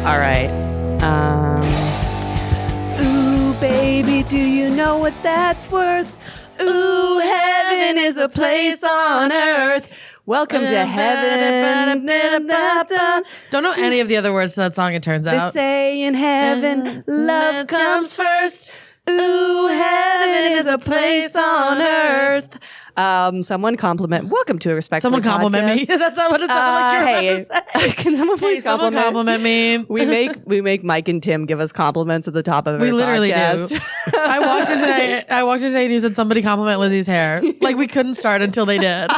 All right. Ooh, baby, do you know what that's worth? Ooh, heaven is a place on earth. Welcome to heaven. Don't know any of the other words to that song, it turns They out. say in heaven, love comes first. Ooh, heaven is a place on earth. Someone compliment. Welcome to a respectful Someone compliment me. podcast. That's not what it sounded like you were about to say. Can someone please Someone compliment me. We make Mike and Tim give us compliments at the top of every We literally podcast. do. I walked in today and you said somebody compliment Lizzy's hair. Like we couldn't start until they did.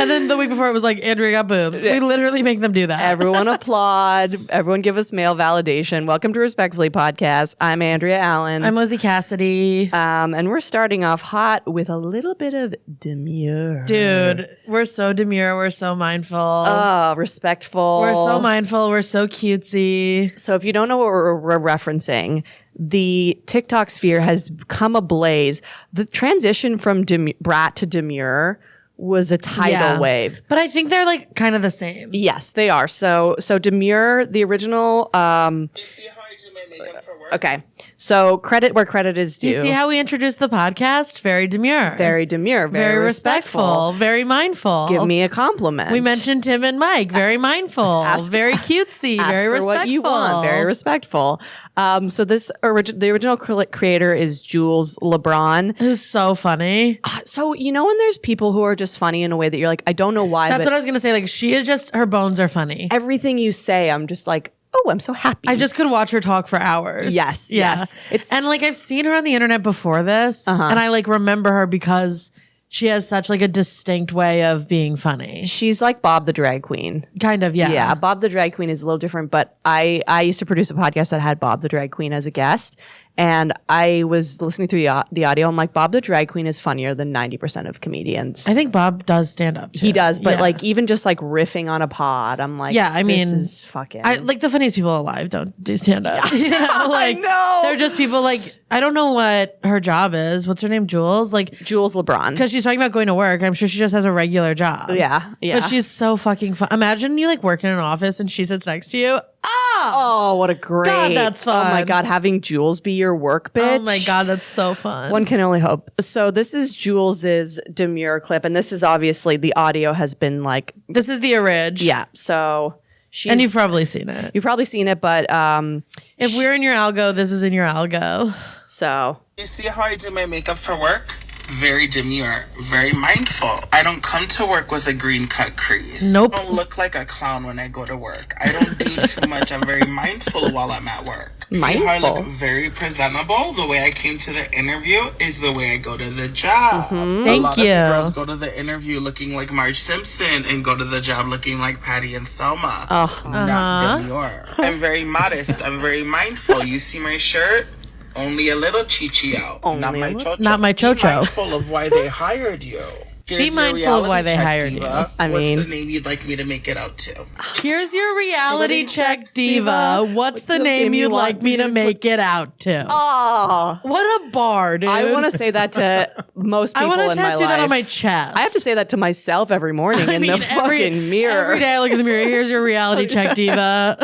And then the week before it was like Andrea got boobs. We literally make them do that. Everyone applaud. Everyone give us male validation. Welcome to Respectfully Podcast. I'm Andrea Allen. I'm Lizzy Cassidy. And we're starting off hot with a little bit of demure. Dude, we're so demure. We're so mindful. Oh, respectful. We're so mindful. We're so cutesy. So if you don't know what we're referencing, the TikTok sphere has come ablaze. The transition from brat to demure was a tidal wave. But I think they're like kind of the same. Yes, they are. So demure, the original. You see how I do my makeup for work? Okay. So credit where credit is due. You see how we introduced the podcast? Very demure. Very demure. Very respectful. Very mindful. Give me a compliment. We mentioned Tim and Mike. Very mindful. Very cutesy. Ask very for respectful. what you want. Very respectful. So the original creator is Jules LeBron. Who's so funny. So you know when there's people who are just funny in a way that you're like, I don't know why. That's but what I was gonna say. Like she is just her bones are funny. everything you say, I'm just like, oh, I'm so happy. I just could watch her talk for hours. Yes, yes. And like I've seen her on the internet before this, and I like remember her because she has such like a distinct way of being funny. She's like Bob the drag queen. Kind of, yeah. Yeah, Bob the drag queen is a little different, but I used to produce a podcast that had Bob the drag queen as a guest, and I was listening through the audio. I'm like, Bob the drag queen is funnier than 90% of comedians. I think Bob does stand up too. He does, but Yeah. like even just like riffing on a pod, I'm like, Yeah, I mean, this is fucking. I like the funniest people alive don't do stand up. You know, like, I know. They're just people like, I don't know what her job is. What's her name? Jules? Like, Jules LeBron. because she's talking about going to work. I'm sure she just has a regular job. Yeah, yeah. But she's so fucking fun. Imagine you like work in an office and she sits next to you. Oh, what a great! God, that's fun. Oh my god, having Jules be your work bitch. Oh my God, that's so fun. One can only hope. So this is Jules's demure clip, and this is obviously the audio has been like, This is the orig. yeah. So she's And you've probably seen it. you've probably seen it, but If we're in your algo, this is in your algo. so You see how I do my makeup for work? Very demure, very mindful. I don't come to work with a green cut crease. Nope. I don't look like a clown when I go to work. I don't do too much. I'm very mindful while I'm at work. See how I Mindful. look very presentable? The way I came to the interview is the way I go to the job. Mm-hmm. A Thank lot you. of girls go to the interview looking like Marge Simpson and go to the job looking like Patty and Selma. Oh. Not demure. I'm very modest. I'm very mindful. You see my shirt? Only a little chichi out. Not my chocho. Not my chocho. Be mindful of why they hired you. Here's your mindful of why reality they check, hired diva. I mean- What's the name you'd like me to make it out to? Here's your reality check, diva. What's the name you'd like me to make it out to? Oh, What a bar, dude. I want to say that to most I people want in to my tattoo life. that on my chest. I have to say that to myself every morning in the fucking mirror. Every day I look in the mirror. Here's your reality check, diva.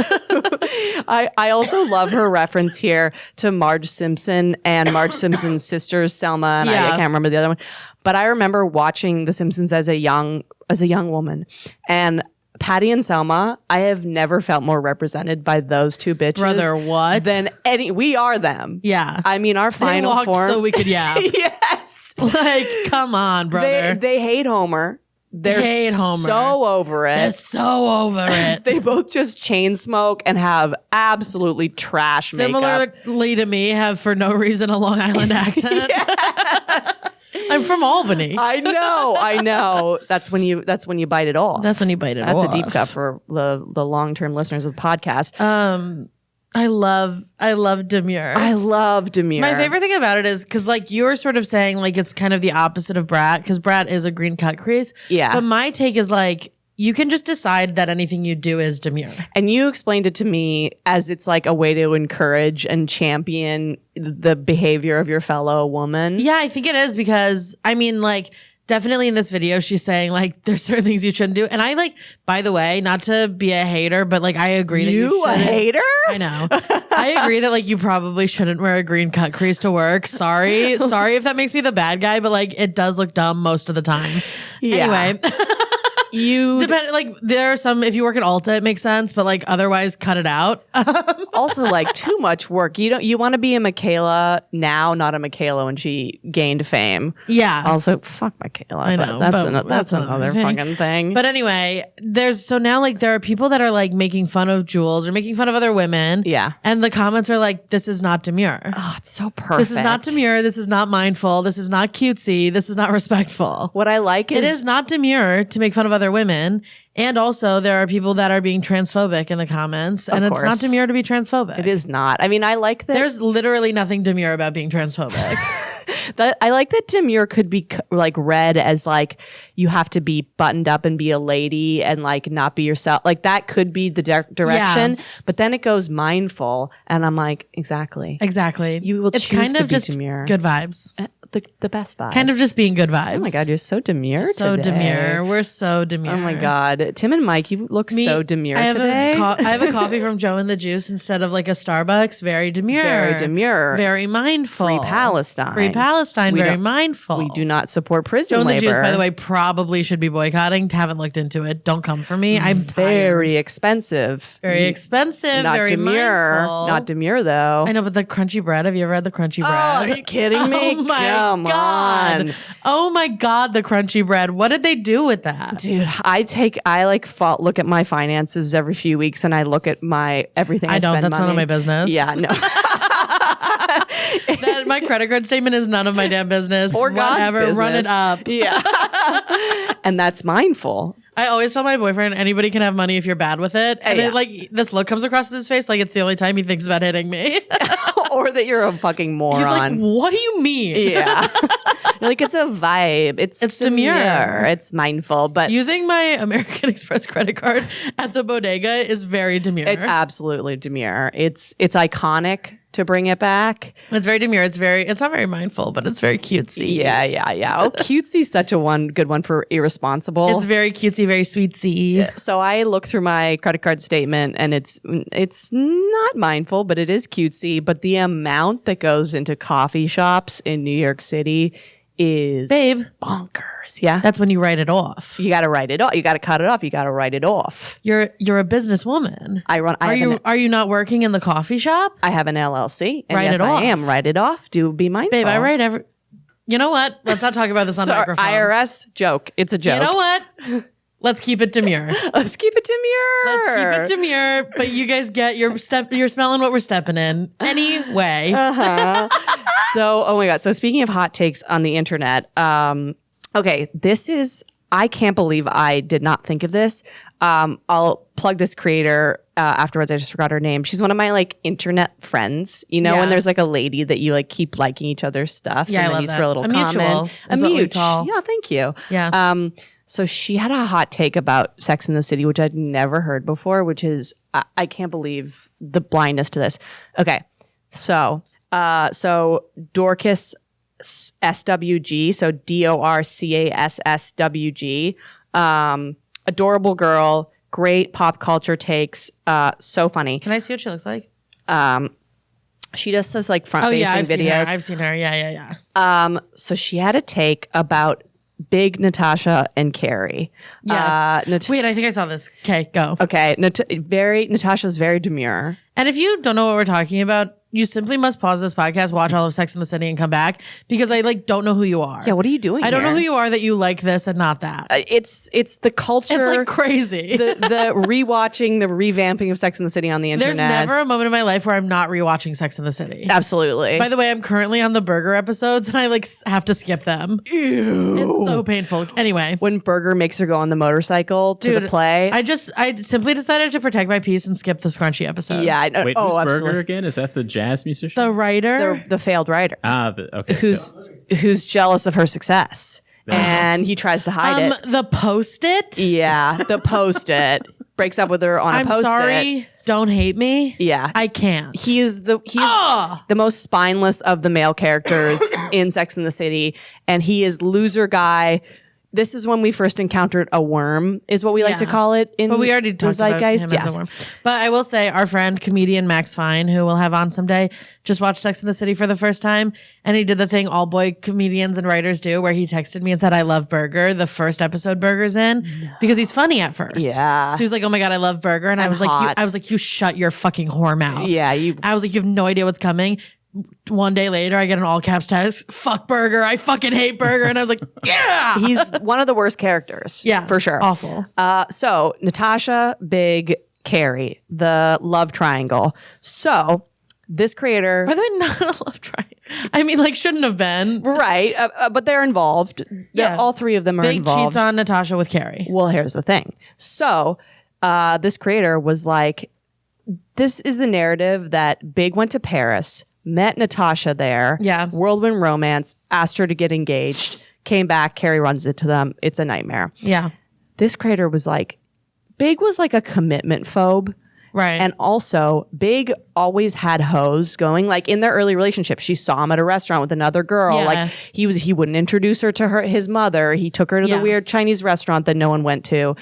I also love her reference here to Marge Simpson and Marge Simpson's sisters, Selma, and I Yeah. can't remember the other one. But I remember watching The Simpsons as a young woman, and Patty and Selma, I have never felt more represented by those two bitches. Brother, what? Than any. We are them. Yeah. I mean, our They final walked form. so we could yap. Yes. Like, come on, brother. They hate Homer. They're hate Homer. so over it. They're so over it. They both just chain smoke and have absolutely trash makeup. Similarly to me, have for no reason a Long Island accent. I'm from Albany. I know. That's when you bite it off. That's when you bite it That's off. a deep cut for the long-term listeners of the podcast. I love Demure. I love Demure. My favorite thing about it is because like you're sort of saying like it's kind of the opposite of Brat because Brat is a green cut crease. Yeah. But my take is like you can just decide that anything you do is Demure. And you explained it to me as it's like a way to encourage and champion the behavior of your fellow woman. Yeah, I think it is because I mean like definitely in this video, she's saying like there's certain things you shouldn't do. And I like, by the way, not to be a hater, but like I agree that you a shouldn't. hater? I know. I agree that like you probably shouldn't wear a green cut crease to work. Sorry if that makes me the bad guy, but like it does look dumb most of the time. Yeah. Anyway. You depend like there are some if you work at Ulta it makes sense, but like otherwise cut it out. Also like too much work. You want to be a Michaela now, not a Michaela when she gained fame. Yeah. Also, fuck Michaela. I know, That's another fucking thing. But anyway, now like there are people that are like making fun of Jules or making fun of other women. Yeah. And the comments are like, this is not demure. Oh, it's so perfect. This is not demure. This is not mindful. This is not cutesy. This is not respectful. What I like is it is not demure to make fun of other women. And also there are people that are being transphobic in the comments. And it's not demure to be transphobic. It is not. I mean, I like that. There's literally nothing demure about being transphobic. I like that demure could be like read as like you have to be buttoned up and be a lady and like not be yourself. Like that could be the direction. Yeah. But then it goes mindful. And I'm like, exactly. You will choose kind to of be just demure. good vibes. The best vibes. Kind of just being good vibes. Oh my God, you're so demure so today. demure. We're so demure. Oh my God. Tim and Mike, you look so demure today. I have a coffee from Joe and the Juice instead of like a Starbucks. Very demure. Very demure. Very mindful. Free Palestine. Very mindful. We do not support prison Joe and labor. the Juice, by the way, probably should be boycotting. Haven't looked into it. Don't come for me. I'm very tired. expensive. Very expensive. Not very demure. mindful. Not demure though. I know, but the crunchy bread. Have you ever had the crunchy bread? Oh, are you kidding me? Oh my Come God. on. Oh my God, the crunchy bread. What did they do with that? Dude, I look at my finances every few weeks and I look at my everything I don't. spend That's money. none of my business. Yeah, no. My credit card statement is none of my damn business. Or God's Whatever, business. run it up. Yeah. And that's mindful. I always tell my boyfriend, anybody can have money if you're bad with it. And Yeah. it, like this look comes across his face like it's the only time he thinks about hitting me. Or that you're a fucking moron. He's like, what do you mean? Yeah. You're like, it's a vibe. It's demure. It's mindful. But using my American Express credit card at the bodega is very demure. it's absolutely demure. It's iconic to bring it back. It's very demure. It's not very mindful, but it's very cutesy. Yeah. Oh, cutesy's such a good one for irresponsible. It's very cutesy, very sweetsy. So I look through my credit card statement and it's not mindful, but it is cutesy. But the amount that goes into coffee shops in New York City is Babe, bonkers. Yeah. that's when you write it off. You got to write it off. You got to cut it off. You got to write it off. You're a businesswoman. Are you not working in the coffee shop? I have an LLC. And Write yes, it off. I am. Write it off. Do be mindful. Babe, I write every. You know what? Let's not talk about this on Sorry, microphones. IRS joke. It's a joke. You know what? Let's keep it demure. Let's keep it demure. Let's keep it demure. But you guys get you're smelling what we're stepping in. Anyway. So, oh my God. So speaking of hot takes on the internet, okay, I can't believe I did not think of this. I'll plug this creator afterwards. I just forgot her name. She's one of my like internet friends. You know, Yeah. when there's like a lady that you like keep liking each other's stuff. Yeah, and I then love you that. throw a little A comment. mutual is what we call. Yeah, thank you. Yeah. So she had a hot take about Sex in the City, which I'd never heard before, which is I can't believe the blindness to this. Okay, so Dorcas SWG, so DORCASSWG, adorable girl, great pop culture takes, so funny. Can I see what she looks like? She just does like front facing videos. I've seen her. Yeah. So she had a take about big Natasha and Carrie. Yes. Wait, I think I saw this. Okay, go. Okay, Natasha's very demure. And if you don't know what we're talking about, you simply must pause this podcast, watch all of Sex and the City, and come back because I like don't know who you are. Yeah, what are you doing? I don't know here? who you are that you like this and not that. It's the culture. It's like crazy. the rewatching, the revamping of Sex and the City on the internet. There's never a moment in my life where I'm not rewatching Sex and the City. Absolutely. By the way, I'm currently on the Burger episodes and I like have to skip them. Ew. It's so painful. Anyway, when Burger makes her go on the motorcycle to the play. I simply decided to protect my peace and skip the Scrunchy episode. Yeah. Wait, who's Burger again? Is that the jazz musician? The writer. The failed writer. Okay. Who's jealous of her success. And he tries to hide it. The Post-it. Yeah, the Post-it. breaks up with her on a I'm post-it. sorry. Don't hate me. Yeah. I can't. He's the most spineless of the male characters in Sex and the City, and he is loser guy. This is when we first encountered a worm, is what we like to call it. But we already talked about him Zeitgeist. as a worm. But I will say, our friend, comedian Max Fine, who we'll have on someday, just watched Sex and the City for the first time. And he did the thing all boy comedians and writers do, where he texted me and said, I love Burger, the first episode Burger's in, because he's funny at first. Yeah. So he was like, oh my God, I love Burger. And I was like, you shut your fucking whore mouth. Yeah. I was like, you have no idea what's coming. One day later, I get an all caps text. Fuck Burger. I fucking hate Burger. And I was like, yeah. He's one of the worst characters. Yeah. For sure. Awful. So Natasha, Big, Carrie, the love triangle. So this creator. By the way, not a love triangle. I mean, like, shouldn't have been. Right. But they're involved. Yeah. All three of them are Big involved. cheats on Natasha with Carrie. Well, here's the thing. So this creator was like, this is the narrative that Big went to Paris, met Natasha there. Yeah. Whirlwind romance, asked her to get engaged, came back, Carrie runs into them. It's a nightmare. Yeah. This creator was like, Big was like a commitment phobe. Right. And also, Big always had hoes going. Like in their early relationship, she saw him at a restaurant with another girl. Yeah. Like he wouldn't introduce her to his mother. He took her to the weird Chinese restaurant that no one went to.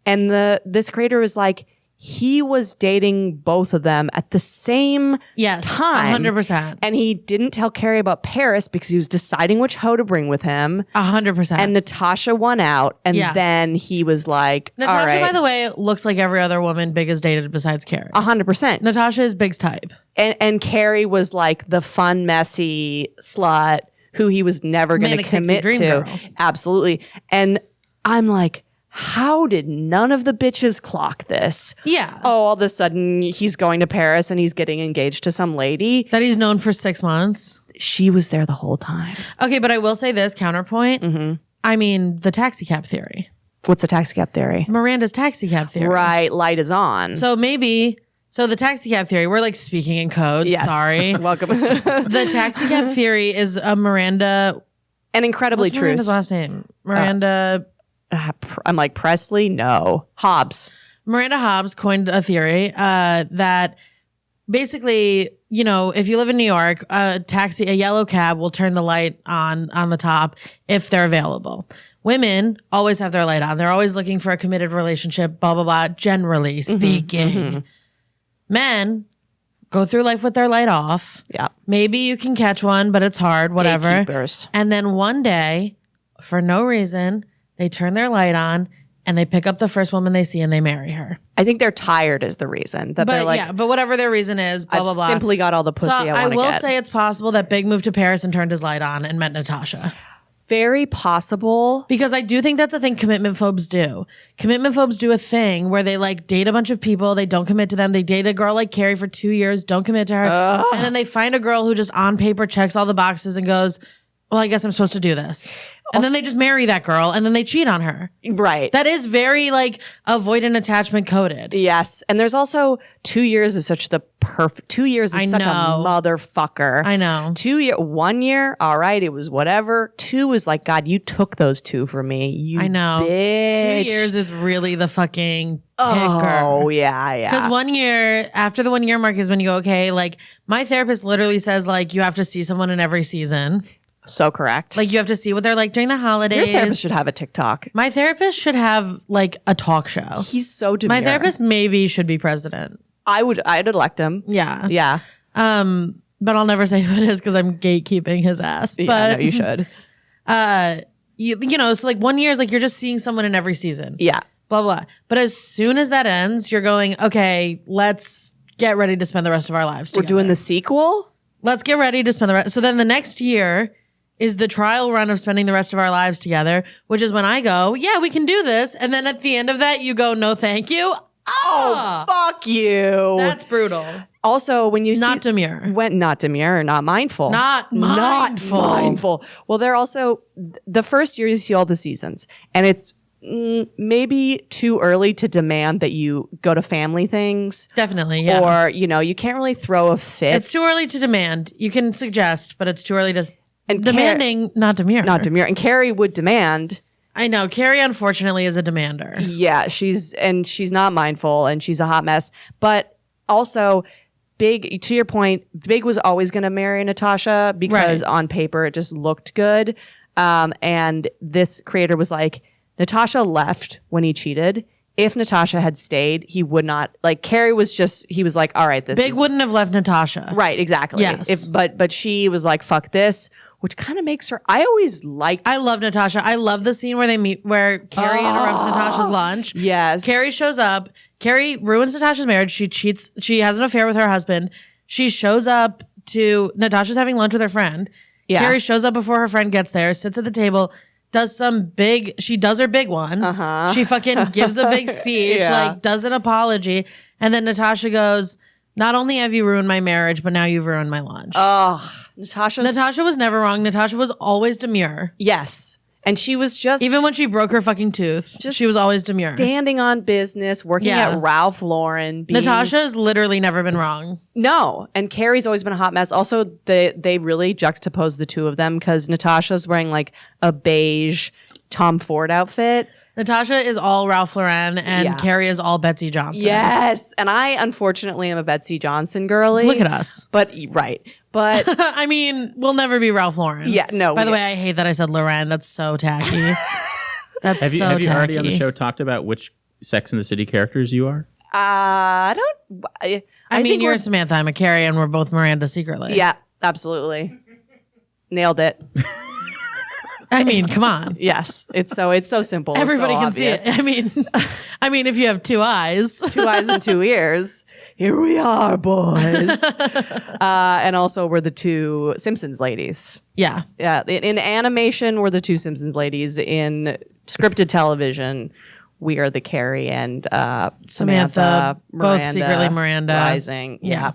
And this creator was like, he was dating both of them at the same time. 100%. And he didn't tell Carrie about Paris because he was deciding which hoe to bring with him. 100%. And Natasha won out. And then he was like, Natasha, all right. by the way, looks like every other woman Big has dated besides Carrie. 100%. Natasha is Big's type. And Carrie was like the fun, messy slut who he was never going to Manic pixie commit dream to. girl. Absolutely. And I'm like, how did none of the bitches clock this? Yeah. Oh, all of a sudden he's going to Paris and he's getting engaged to some lady. That he's known for 6 months. She was there the whole time. Okay, but I will say this, counterpoint. I mean, the taxi cab theory. What's a taxi cab theory? Miranda's taxi cab theory. Right. Light is on. So maybe... So the taxi cab theory, we're like speaking in code. Yes. Sorry. Welcome. The taxi cab theory is a Miranda... And incredibly What's true. Miranda's last name? Miranda... I'm like, Presley? No. Hobbs. Miranda Hobbs coined a theory that basically, you know, if you live in New York, a yellow cab will turn the light on the top if they're available. Women always have their light on. They're always looking for a committed relationship, blah, blah, blah, generally speaking. Men go through life with their light off. Yeah. Maybe you can catch one, but it's hard, whatever. Gatekeepers. And then one day, for no reason, they turn their light on and they pick up the first woman they see and they marry her. I think they're tired is the reason. That they're But like, but whatever their reason is, blah, I've blah, blah. simply got all the pussy So I want to will get. say it's possible that Big moved to Paris and turned his light on and met Natasha. Very possible. Because I do think that's a thing commitment phobes do. Commitment phobes do a thing where they like date a bunch of people, they don't commit to them. They date a girl like Carrie for 2 years, don't commit to her. And then they find a girl who just on paper checks all the boxes and goes, well, I guess I'm supposed to do this. And then they just marry that girl and then they cheat on her. Right. That is very like avoidant attachment coded. Yes. And there's also 2 years is such the perfect 2 years is I such a know. motherfucker. I know. 2 year 1 year, all right, it was whatever. 2 was like, God, you took those 2 from me. You I know. bitch. 2 years is really the fucking kicker. Oh, yeah, yeah. Because 1 year, after the 1 year mark is when you go, okay, like my therapist literally says like you have to see someone in every season. So correct. Like you have to see what they're like during the holidays. your therapist should have a TikTok. My therapist should have like a talk show. He's so demure. My therapist maybe should be president. I'd elect him. Yeah. Yeah. But I'll never say who it is because I'm gatekeeping his ass. Yeah, But no, you should. you know, so like 1 year is like you're just seeing someone in every season. Yeah. Blah, blah. But as soon as that ends, you're going, okay, let's get ready to spend the rest of our lives We're together. doing the sequel? Let's get ready to spend the rest. So then the next year is the trial run of spending the rest of our lives together, which is when I go, yeah, we can do this. And then at the end of that, you go, no, thank you. Oh, fuck you. That's brutal. Also, when you Not see, demure. not demure, not mindful. Not mindful. Not mindful. Well, they're also, the first year you see all the seasons, and it's maybe too early to demand that you go to family things. Definitely, yeah. Or, you know, you can't really throw a fit. It's too early to demand. You can suggest, but it's too early to... And demanding, not demure. not demure. And Carrie would demand, I know. Carrie, unfortunately, is a demander. Yeah, she's not mindful, and she's a hot mess. But also, Big, to your point, Big was always going to marry Natasha because on paper it just looked good. And this creator was like, Natasha left when he cheated. If Natasha had stayed, he would not. Like, Carrie was just, he was like, all right, this Big wouldn't have left Natasha. Right, exactly. Yes. But she was like, fuck this, which kind of makes her, I love Natasha. I love the scene where they meet, where Carrie interrupts Natasha's lunch. Yes. Carrie shows up. Carrie ruins Natasha's marriage. She cheats. She has an affair with her husband. She shows up to, Natasha's having lunch with her friend. Yeah. Carrie shows up before her friend gets there, sits at the table, she does her big one. She fucking gives a big speech, like does an apology. And then Natasha goes, not only have you ruined my marriage, but now you've ruined my lunch. Natasha was never wrong. Natasha was always demure. Yes. And she was just, even when she broke her fucking tooth, she was always demure. Standing on business, working at Ralph Lauren. Natasha has literally never been wrong. No. And Carrie's always been a hot mess. Also, they really juxtapose the two of them because Natasha's wearing like a beige Tom Ford outfit. Natasha is all Ralph Lauren and Carrie is all Betsy Johnson. Yes. And I, unfortunately, am a Betsy Johnson girly. Look at us. But, right. But I mean, we'll never be Ralph Lauren. Yeah, no. By the way, I hate that I said Lauren. That's so tacky. That's have you tacky. already on the show talked about which Sex and the City characters you are? I mean, you're Samantha, I'm a Carrie, and we're both Miranda secretly. Yeah, absolutely. Nailed it. I mean, come on. Yes. It's so simple. Everybody so can obvious. see it. I mean, if you have 2 eyes. 2 eyes and 2 ears. Here we are, boys. And also, we're the 2 Simpsons ladies. Yeah. Yeah. In animation, we're the 2 Simpsons ladies. In scripted television, we are the Carrie and Samantha, both Miranda, secretly Miranda. Rising. Yeah.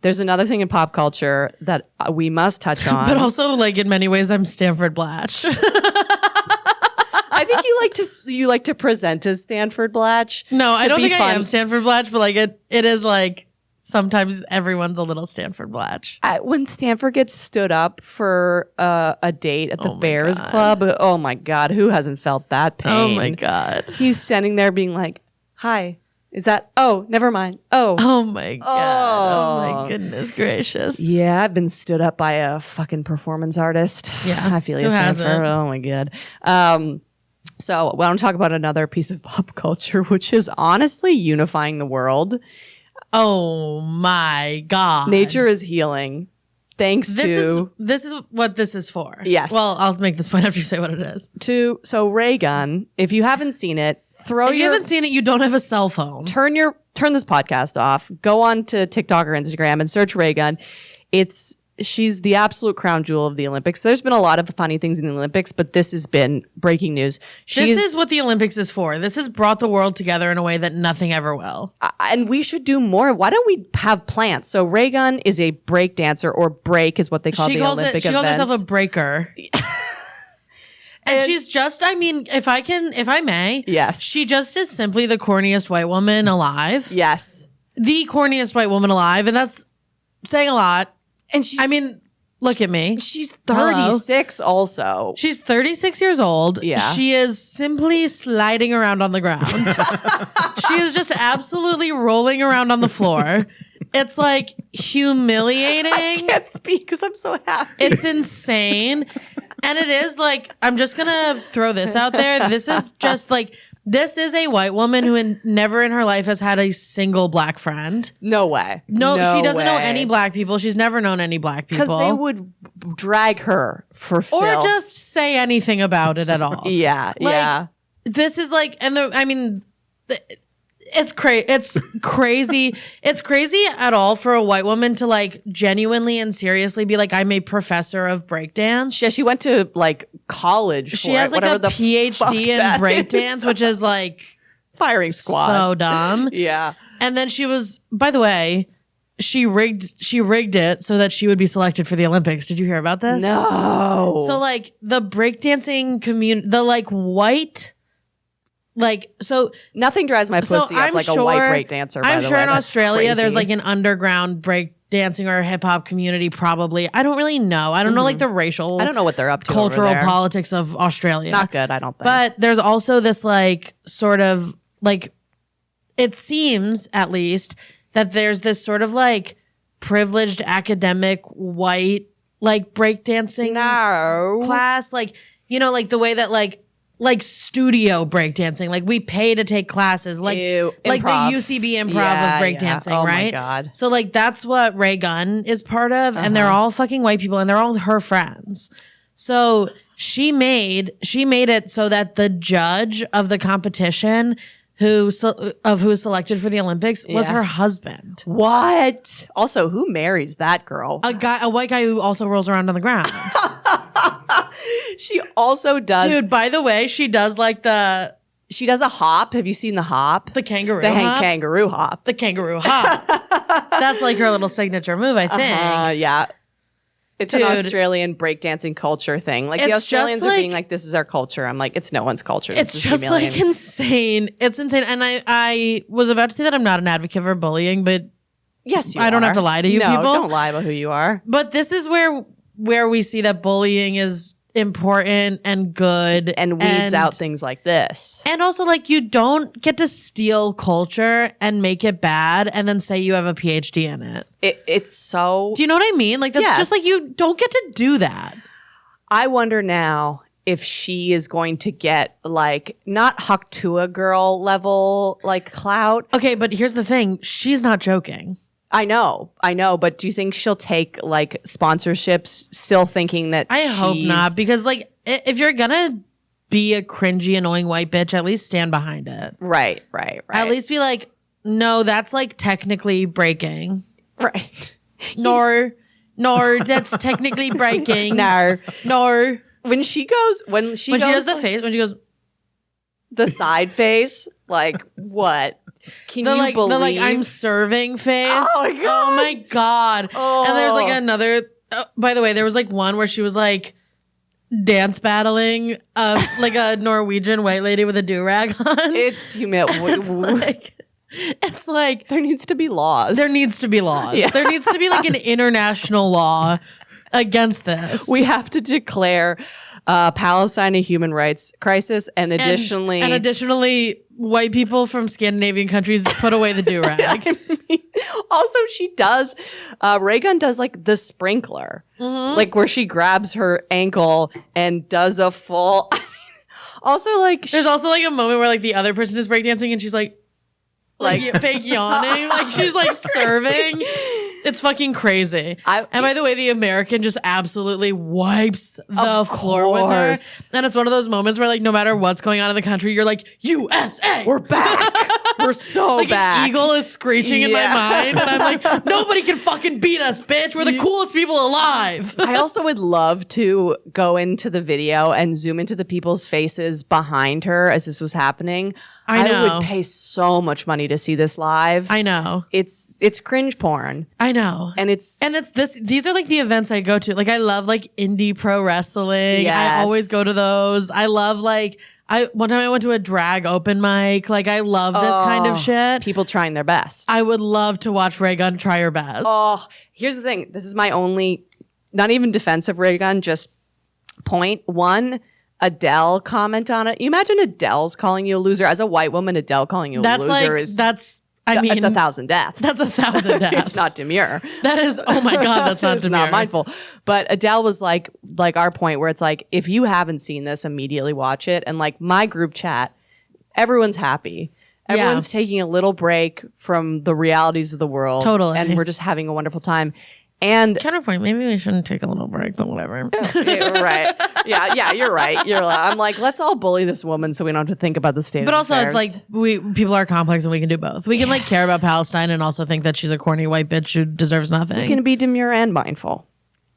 There's another thing in pop culture that we must touch on. But also, like, in many ways, I'm Stanford Blatch. I think you like to present as Stanford Blatch. No, I don't think I am Stanford Blatch, but like it is like sometimes everyone's a little Stanford Blatch. When Stanford gets stood up for a date at the Bears Club, oh my God, who hasn't felt that pain? Oh my God. He's standing there being like, hi, is that, oh, never mind. Oh my God. Oh my goodness gracious. Yeah, I've been stood up by a fucking performance artist. Yeah. I feel you, Stanford. Oh my God. So I want to talk about another piece of pop culture, which is honestly unifying the world. Oh my God. Nature is healing. Thanks to... This is what this is for. Yes. Well, I'll make this point after you say what it is. So Ray Gun, if you haven't seen it, if you haven't seen it, you don't have a cell phone. Turn this podcast off. Go on to TikTok or Instagram and search Ray Gun. She's the absolute crown jewel of the Olympics. There's been a lot of funny things in the Olympics, but this has been breaking news. This is what the Olympics is for. This has brought the world together in a way that nothing ever will. And we should do more. Why don't we have plants? So Ray Gun is a break dancer, or break is what they call the Olympic events. She calls herself a breaker. And she's just, I mean, if I may, yes, she just is simply the corniest white woman alive. Yes. The corniest white woman alive. And that's saying a lot. And look at me. She's 36 also. She's 36 years old. Yeah. She is simply sliding around on the ground. She is just absolutely rolling around on the floor. It's like humiliating. I can't speak because I'm so happy. It's insane. And it is like, I'm just going to throw this out there. This is a white woman who never in her life has had a single black friend. No way. No, she doesn't know any black people. She's never known any black people. Because they would drag her for filth. Or just say anything about it at all. Yeah. This is like, it's crazy. It's crazy. It's crazy at all for a white woman to like genuinely and seriously be like, I'm a professor of breakdance. Yeah, she went to like college. She has like a PhD in breakdance, which is like firing squad. So dumb. Yeah. And then she was, by the way, she rigged it so that she would be selected for the Olympics. Did you hear about this? No. So like the breakdancing community, the like white. Like, so nothing drives my pussy up like a white break dancer. I'm sure in Australia there's like an underground break dancing or hip hop community, probably. I don't really know. I don't know like the racial. I don't know what they're up to. Cultural over there. politics of Australia. Not good, I don't think. But there's also this like sort of like, it seems at least that there's this sort of like privileged academic white like breakdancing class, like, you know, like the way that like studio breakdancing, like we pay to take classes, like like improv. the UCB improv of breakdancing, Oh right? my God. So like that's what Ray Gunn is part of, and they're all fucking white people, and they're all her friends. So she made it so that the judge of the competition who was selected for the Olympics was her husband. What? Also, who marries that girl? A white guy who also rolls around on the ground. She also does. Dude, by the way, she does like she does a hop. Have you seen the hop? the kangaroo The hop. kangaroo hop. The kangaroo hop. That's like her little signature move, I think. Yeah. It's Dude. an Australian breakdancing culture thing. Like the It's just Australians are being like- like, this is our culture. I'm like, it's no one's culture. It's This is just like humiliating. insane. It's insane. And I was about to say that I'm not an advocate for bullying, but Yes, you I don't are. have to lie to you no, people. don't lie about who you are. this is where we see that bullying is important and good And weeds out things like this. And also, like, you don't get to steal culture and make it bad and then say you have a PhD in it. It's so... Do you know what I mean? Like, that's Yes. just like, you don't get to do that. I wonder now if she is going to get, like, not Haktua girl level, like, clout. Okay, but here's the thing. She's not joking. I know. But do you think she'll take, like, sponsorships still thinking that I hope she's- not, because, like, if you're gonna be a cringy, annoying white bitch, at least stand behind it. Right. At least be like, no, that's, like, technically breaking. Right. Nor, that's technically breaking. No. Nor. When she does the face, when she goes, the side face, like, what? Can you believe? the like I'm serving face. Oh my God. Oh my God. Oh. And there's like another. By the way, there was like one where she was like dance battling, like a Norwegian white lady with a do rag on. It's It's like there needs to be laws. there needs to be laws. Yeah. There needs to be like an international law against this. We have to declare Palestine a human rights crisis, and additionally, white people from Scandinavian countries put away the do-rag. also she does. Reagan does like the sprinkler, like where she grabs her ankle and does a full. Also, like There's also like a moment where like the other person is breakdancing and she's like fake yawning, like she's like serving. It's fucking crazy. And by the way, the American just absolutely wipes the floor with her. And it's one of those moments where like no matter what's going on in the country, you're like, USA, we're back. We're so like back. An eagle is screeching in my mind, and I'm like, nobody can fucking beat us, bitch. We're the coolest people alive. I also would love to go into the video and zoom into the people's faces behind her as this was happening. I know. I would pay so much money to see this live. I know. It's cringe porn. I know. And it's this. These are like the events I go to. Like I love like indie pro wrestling. Yes. I always go to those. I love like one time I went to a drag open mic. Like I love this kind of shit. people trying their best. I would love to watch Ray Gunn try her best. Oh, here's the thing. This is my only, not even defensive ray gun, just point one. Adele comment on it. You imagine Adele's calling you a loser. As a white woman, Adele calling you a loser is it's 1,000 deaths. That's 1,000 deaths. It's not Demure. That is, oh my God, that's not It's Demure. not mindful. But Adele was like our point where it's like, if you haven't seen this, immediately watch it. And like my group chat, everyone's happy. Everyone's taking a little break from the realities of the world. Totally. And we're just having a wonderful time. And Counterpoint, maybe we shouldn't take a little break, but whatever. right. Yeah, you're right. I'm like, let's all bully this woman so we don't have to think about the state But of also, it's affairs. like people are complex and we can do both. We can like care about Palestine and also think that she's a corny white bitch who deserves nothing. we can be demure and mindful.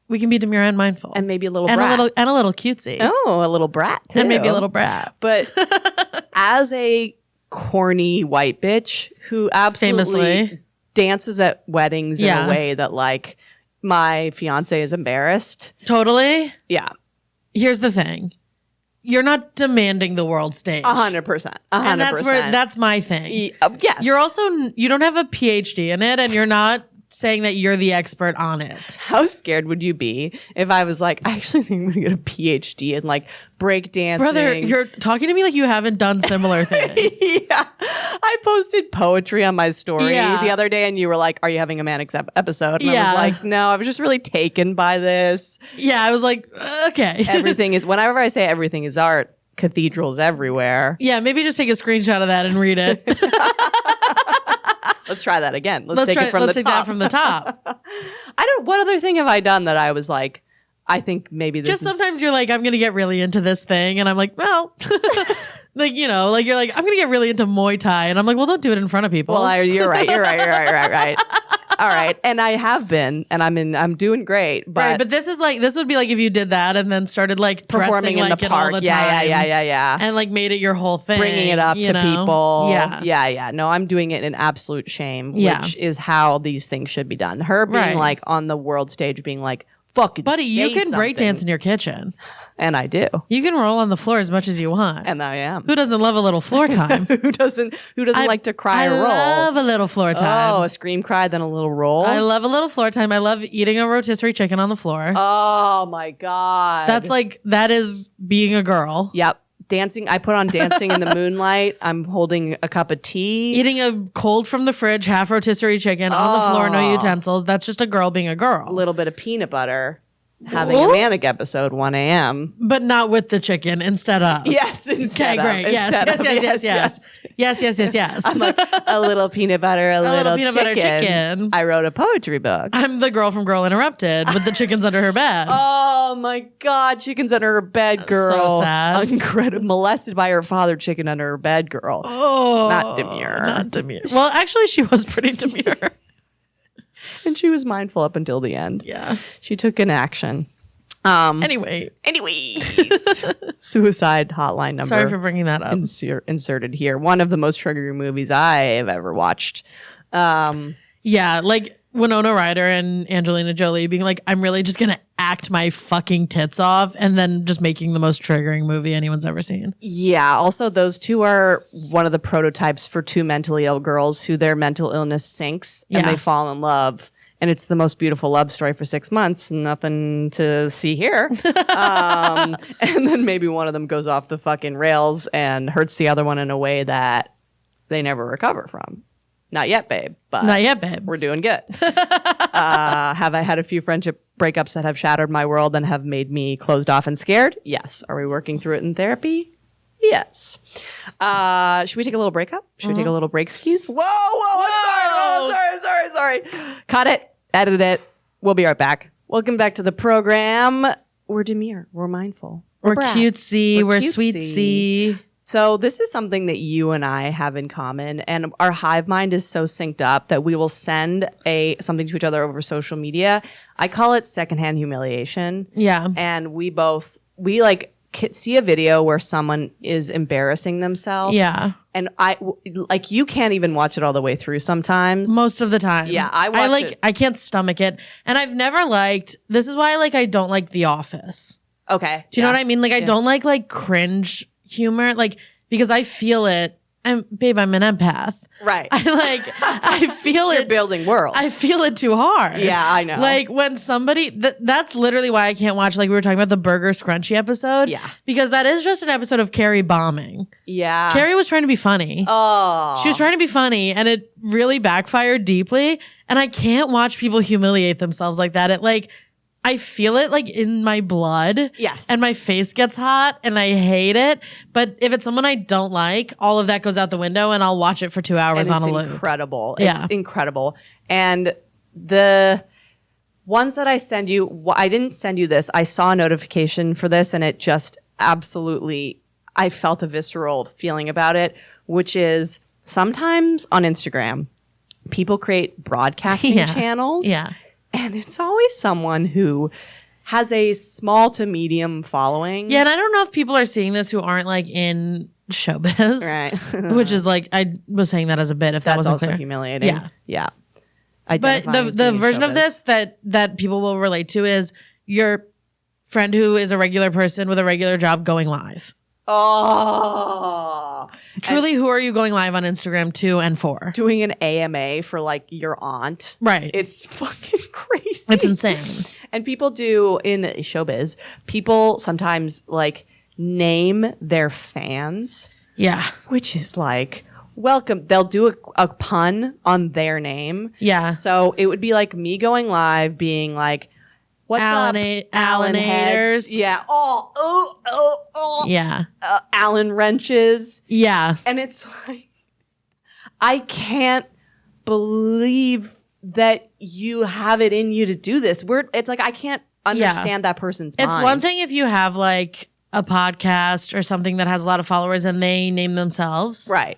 We can be demure and mindful, And maybe a little and brat. a little cutesy, Oh, a little brat too. and maybe a little brat. But as a corny white bitch who absolutely Famously. dances at weddings in Yeah. a way that like my fiance is embarrassed. Totally. Yeah. Here's the thing: you're not demanding the world stage. 100%. And that's my thing. Yes. You don't have a PhD in it, and you're not saying that you're the expert on it. How scared would you be if I was like, I actually think I'm gonna get a PhD in like breakdancing? Brother, you're talking to me like you haven't done similar things. Yeah. I posted poetry on my story the other day and you were like, are you having a manic episode? And I was like, no, I was just really taken by this. Yeah, I was like, okay. Everything is, whenever I say everything is art, cathedrals everywhere. Yeah, maybe just take a screenshot of that and read it. Let's try that again. Let's take it from the top. Let's take that from the top. What other thing have I done that I was like, I think maybe this just sometimes you're like, I'm going to get really into this thing. And I'm like, well, like, you know, like you're like, I'm going to get really into Muay Thai. And I'm like, well, don't do it in front of people. Well, you're right. All right. And I have been, and I'm doing great. But, right, but this would be like if you did that and then started like performing dressing in like the it all park. the time. Yeah. And like made it your whole thing. Bringing it up to people. Yeah. No, I'm doing it in absolute shame, Yeah. which is how these things should be done. Her being like on the world stage being like, fucking buddy, you can something. breakdance in your kitchen. And I do. You can roll on the floor as much as you want. And I am. Who doesn't love a little floor time? Who doesn't like to cry or roll? I love a little floor time. Oh, a scream cry, then a little roll. I love a little floor time. I love eating a rotisserie chicken on the floor. Oh my God. That is being a girl. Yep. Dancing. I put on Dancing in the Moonlight. I'm holding a cup of tea. Eating a cold from the fridge, half rotisserie chicken on the floor, no utensils. That's just a girl being a girl. A little bit of peanut butter. Having a manic episode, 1 a.m. But not with the chicken, instead of. Yes, Okay, great. Yes. I'm like, a little peanut butter, a little peanut butter chicken. I wrote a poetry book. I'm the girl from Girl Interrupted with the chickens under her bed. Oh my God, chickens under her bed, girl. So sad. Molested by her father, chicken under her bed, girl. Oh, Not demure. Not demure. Well, actually, she was pretty demure. And she was mindful up until the end. Yeah. She took an action. Anyways. Suicide hotline number. Sorry for bringing that up. Inserted here. One of the most triggering movies I have ever watched. Yeah, like Winona Ryder and Angelina Jolie being like, I'm really just going to act my fucking tits off, and then just making the most triggering movie anyone's ever seen. Yeah. Also, those two are one of the prototypes for two mentally ill girls who their mental illness sinks and they fall in love. And it's the most beautiful love story for 6 months. Nothing to see here. And then maybe one of them goes off the fucking rails and hurts the other one in a way that they never recover from. Not yet, babe. But Not yet, babe. We're doing good. Have I had a few friendship breakups that have shattered my world and have made me closed off and scared? Yes. Are we working through it in therapy? Yes. Should we take a little break up? Should we take a little break skis? Whoa. I'm sorry. Cut it. Edit it. We'll be right back. Welcome back to the program. We're demure. We're mindful. We're brats. cutesy. We're cutesy. sweetsy. So this is something that you and I have in common, and our hive mind is so synced up that we will send something to each other over social media. I call it secondhand humiliation. Yeah. And we like see a video where someone is embarrassing themselves. Yeah. And you can't even watch it all the way through sometimes. Most of the time. Yeah, I watch it. I can't stomach it. And I've never this is why I don't like The Office. Okay. Do you know what I mean? Like I don't like cringe humor, because I feel it. And babe, I'm an empath. Right. I feel You're it. building worlds. I feel it too hard. Yeah, I know. Like when somebody, that's literally why I can't watch, we were talking about the Burger Scrunchy episode. Yeah. Because that is just an episode of Carrie bombing. Yeah. Carrie was trying to be funny. Oh. She was trying to be funny and it really backfired deeply. And I can't watch people humiliate themselves like that. I feel it in my blood. Yes. And my face gets hot and I hate it. But if it's someone I don't like, all of that goes out the window and I'll watch it for 2 hours on a loop. Incredible. Yeah. It's incredible. And the ones that I send you, I didn't send you this. I saw a notification for this and it just absolutely, I felt a visceral feeling about it, which is sometimes on Instagram, people create broadcasting channels. Yeah. And it's always someone who has a small to medium following. Yeah, and I don't know if people are seeing this who aren't in showbiz. Right. Which is I was saying that as a bit if that That's wasn't also clear. humiliating. Yeah. Yeah. But the version of this that people will relate to is your friend who is a regular person with a regular job going live. Oh. Truly, who are you going live on Instagram to and for? Doing an AMA for like your aunt. Right. It's fucking crazy. It's insane. And people do in showbiz, people sometimes like name their fans, Yeah. which is like, welcome. They'll do a pun on their name. Yeah. So it would be like me going live being like, what's up, Alan Heads? Allenators. Yeah. Yeah. Alan Wrenches. Yeah. And it's like, I can't believe that you have it in you to do this. It's like, I can't understand that person's mind. It's one thing if you have like a podcast or something that has a lot of followers and they name themselves. Right.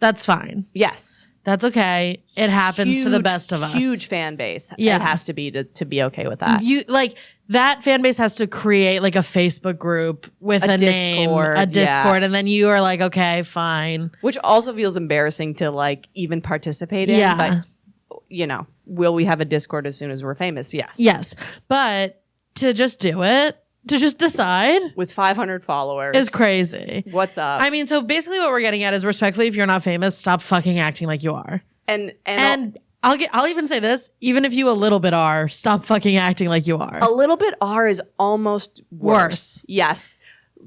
That's fine. Yes. That's okay. It happens to the best of us. Huge fan base. Yeah. It has to be to be okay with that. You like that fan base has to create like a Facebook group with a name, Discord, a Discord, and then you are like, okay, fine. Which also feels embarrassing to like even participate in. Yeah. But, you know, will we have a Discord as soon as we're famous? Yes. Yes. But to just do it, to just decide With 500 followers. is crazy. What's up? I mean, so basically what we're getting at is respectfully, if you're not famous, stop fucking acting like you are. and I'll even say this, even if you a little bit are, stop fucking acting like you are. a little bit R is almost worse. Yes.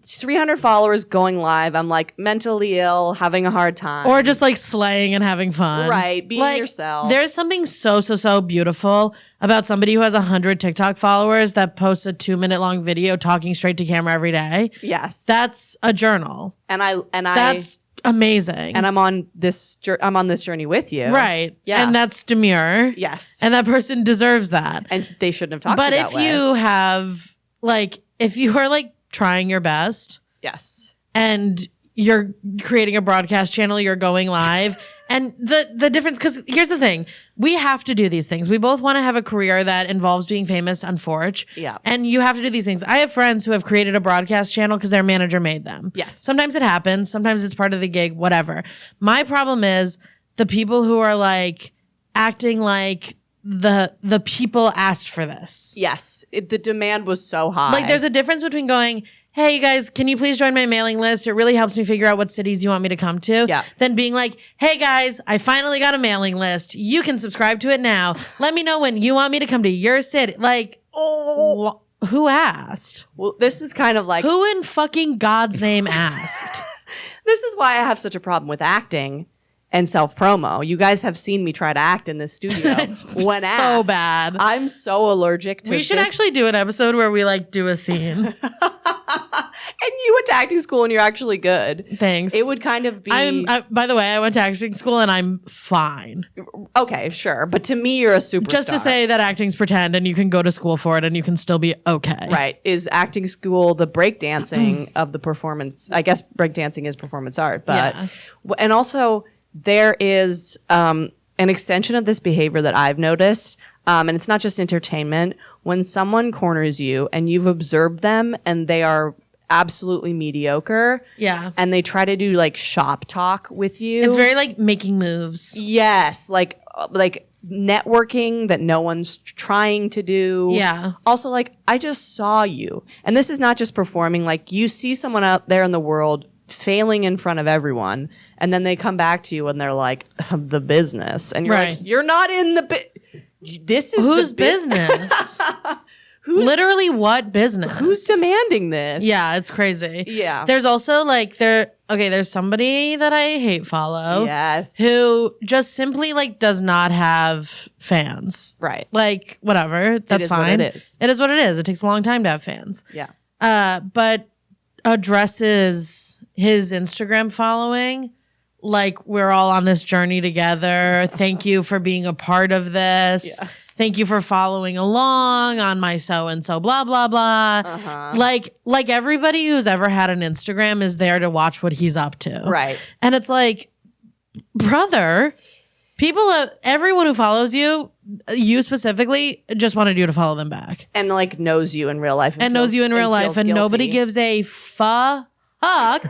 300 followers going live. I'm like mentally ill, having a hard time. Or just like slaying and having fun. Right, being like, yourself. There's something so beautiful about somebody who has 100 TikTok followers that posts a 2-minute long video talking straight to camera every day. Yes. That's a journal. That's amazing. and I'm on this journey with you. right. Yeah. And that's Demure. Yes. And that person deserves that. And they shouldn't have talked But to you that if way. you have like, if you are like trying your best Yes. and you're creating a broadcast channel, you're going live. And the difference, because here's the thing, we have to do these things. We both want to have a career that involves being famous, unfortunately. Yeah. And you have to do these things. I have friends who have created a broadcast channel because their manager made them. Yes. Sometimes it happens. Sometimes it's part of the gig, whatever. My problem is the people who are like acting like the people asked for this. Yes. The demand was so high. Like there's a difference between going, hey, you guys, can you please join my mailing list? It really helps me figure out what cities you want me to come to. Yeah. Then being like, hey, guys, I finally got a mailing list. You can subscribe to it now. Let me know when you want me to come to your city. Like, who asked? Well, this is kind of like Who in fucking God's name asked? this is why I have such a problem with acting and self promo. You guys have seen me try to act in this studio when so asked. bad. I'm so allergic to We should this. actually do an episode where we like do a scene. And you went to acting school and you're actually good. Thanks. It would kind of be by the way, I went to acting school and I'm fine. okay, sure. But to me, you're a superstar. Just to say that acting's pretend and you can go to school for it and you can still be okay. right, is acting school the breakdancing of the performance? I guess breakdancing is performance art, but Yeah. and also there is an extension of this behavior that I've noticed. And it's not just entertainment. When someone corners you and you've observed them and they are absolutely mediocre. Yeah. And they try to do like shop talk with you. It's very like making moves. Yes. Like networking that no one's trying to do. Yeah. Also, like, I just saw you. And this is not just performing. Like, you see someone out there in the world failing in front of everyone. And then they come back to you and they're like, the business. And you're Right. like, you're not in the this is Whose the business? Literally what business? Who's demanding this? Yeah, it's crazy. Yeah. There's also like there's somebody that I hate follow. Yes. Who just simply like does not have fans. Right. Like whatever. That's is what fine. it is. It is what it is. It takes a long time to have fans. Yeah. But addresses his Instagram following like we're all on this journey together. Thank you for being a part of this. Yes. Thank you for following along on my so and so blah blah blah. Uh-huh. Like everybody who's ever had an Instagram is there to watch what he's up to. Right. And it's like, brother, everyone who follows you specifically just wanted you to follow them back. And like knows you in real life. And knows you in real life feels and nobody guilty. gives a fuck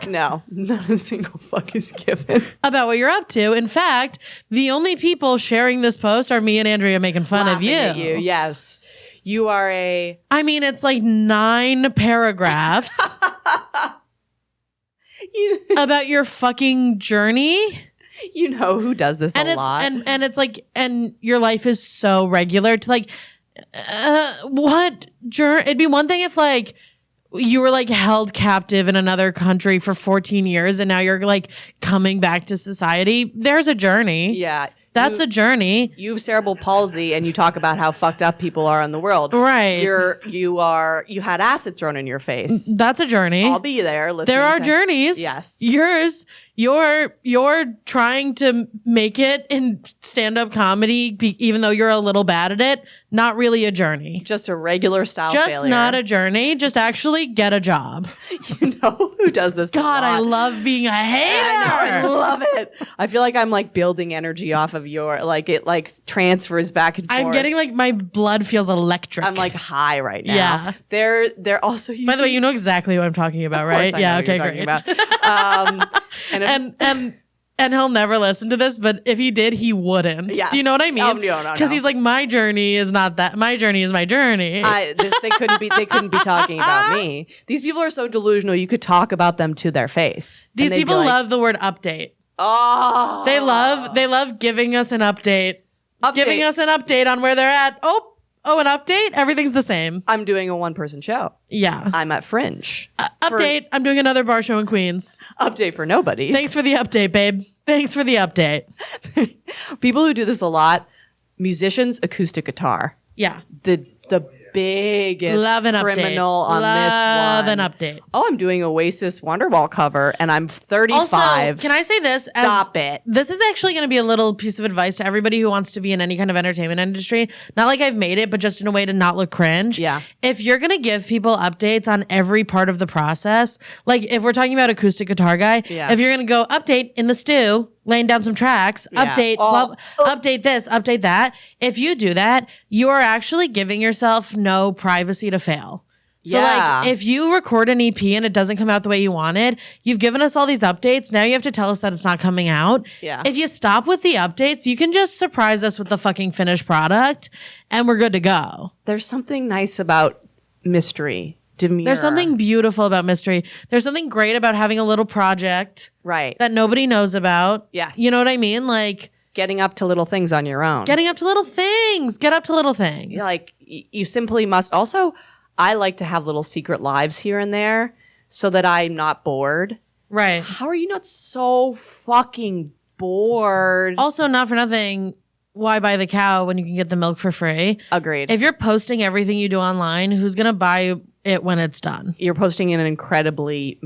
No, not a single fuck is given. about what you're up to. In fact, the only people sharing this post are me and Andrea making fun of Laughing you. at you. Yes. You are a I mean, it's like 9 paragraphs about your fucking journey. You know who does this And a it's lot. and it's like, and your life is so regular to like, what journey? It'd be one thing if like you were like held captive in another country for 14 years and now you're like coming back to society. There's a journey. Yeah. That's a journey. You have cerebral palsy and you talk about how fucked up people are in the world. Right. You had acid thrown in your face. That's a journey. I'll be there listening. There are to- journeys. Yes. Yours, you're trying to make it in stand-up comedy, even though you're a little bad at it. Not really a journey. Just a regular style Just failure. not a journey. Just actually get a job. You know who does this? God, a lot. I love being a hater. I love it. I feel like I'm like building energy off of your like it like transfers back and forth. I'm getting like my blood feels electric. I'm like high right now. Yeah. They're also using, By the way, you know exactly what I'm talking about, of course right? I Yeah. know Okay. what you're Great. talking about. And he'll never listen to this, but if he did, he wouldn't. Yes. Do you know what I mean? Oh, no. Because he's like, my journey is not that. My journey is my journey. They couldn't be talking about me. These people are so delusional. You could talk about them to their face. And These they'd be people like, love the word update. Oh, They love giving us an update. Giving us an update on where they're at. Oh, an update? Everything's the same. I'm doing a 1-person show. Yeah. I'm at Fringe. Update. I'm doing another bar show in Queens. Update for nobody. Thanks for the update, babe. Thanks for the update. People who do this a lot, musicians, acoustic guitar. Yeah. The biggest Love an update. criminal on Love this one. an update. Oh, I'm doing Oasis Wonderwall cover and I'm 35. Also, can I say this? Stop it. This is actually going to be a little piece of advice to everybody who wants to be in any kind of entertainment industry. Not like I've made it, but just in a way to not look cringe. Yeah. If you're going to give people updates on every part of the process, like if we're talking about acoustic guitar guy, Yeah. if you're going to go update in the stew, laying down some tracks, Yeah. update, update this, update that. If you do that, you are actually giving yourself no privacy to fail. So Yeah. like if you record an EP and it doesn't come out the way you wanted, you've given us all these updates. Now you have to tell us that it's not coming out. Yeah. If you stop with the updates, you can just surprise us with the fucking finished product and we're good to go. There's something nice about mystery. Demure. There's something beautiful about mystery. There's something great about having a little project right. that nobody knows about. Yes. You know what I mean? Like Getting up to little things on your own. getting up to little things. Get up to little things. Like you simply must. Also, I like to have little secret lives here and there so that I'm not bored. right. How are you not so fucking bored? Also, not for nothing, why buy the cow when you can get the milk for free? Agreed. If you're posting everything you do online, who's going to buy it when it's done? You're posting an incredibly